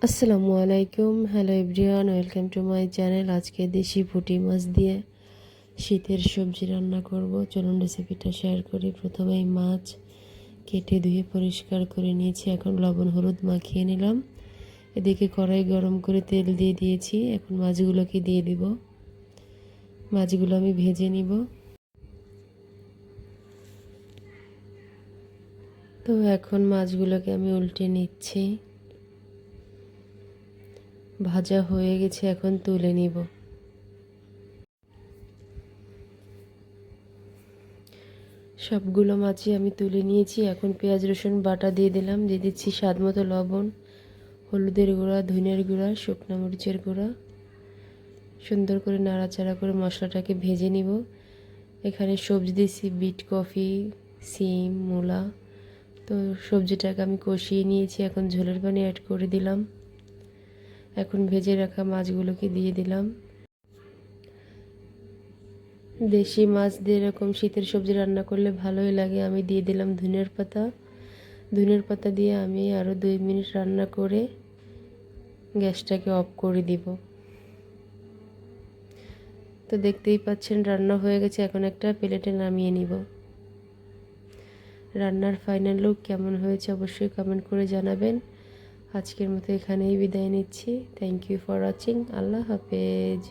আসসালামু আলাইকুম, hello everyone, welcome to my channel. আজকে দেশি পুঁটি মাছ দিয়ে শীতের সবজি রান্না করব। চলুন রেসিপিটা শেয়ার করি। প্রথমে মাছ কেটে ধুয়ে পরিষ্কার করে নিয়েছি। এখন লবণ হলুদ মাখিয়ে নিলাম। এদিকে কড়াই গরম করে তেল দিয়ে দিয়েছি। এখন মাছগুলোকে দিয়ে দিব। মাছগুলো আমি ভেজে নিব। তো এখন মাছগুলোকে আমি উল্টে নিচ্ছি। ভাজা হয়ে গেছে, এখন তুলে নিব। সবগুলো মাছই আমি তুলে নিয়েছি। এখন পেঁয়াজ রসুন বাটা দিয়ে দিলাম। দিয়ে দিচ্ছি স্বাদ মতো লবণ, হলুদের গুঁড়া, ধনিয়ার গুঁড়া, শুকনো মরিচের গুঁড়া। সুন্দর করে নাড়াচাড়া করে মশলাটাকে ভেজে নিব। এখানে সবজি দিয়েছি বিট কফি, সিম, মূলা। তো সবজিটাকে আমি কষিয়ে নিয়েছি। এখন ঝোলের পানি অ্যাড করে দিলাম। এখন ভেজে রাখা মাছগুলোকে দিয়ে দিলাম। দেশি মাছ দিয়ে এরকম শীতের সবজি রান্না করলে ভালোই লাগে। আমি দিয়ে দিলাম ধনিয়ার পাতা। ধনিয়ার পাতা দিয়ে আমি আরও 2 মিনিট রান্না করে গ্যাসটাকে অফ করে দিব। তো দেখতেই পাচ্ছেন রান্না হয়ে গেছে। এখন একটা প্লেটে নামিয়ে নিব। রান্নার ফাইনাল লুক কেমন হয়েছে অবশ্যই কমেন্ট করে জানাবেন। আজকের মতো এখানেই বিদায় নিচ্ছি। Thank you for watching. Allah হাফেজ।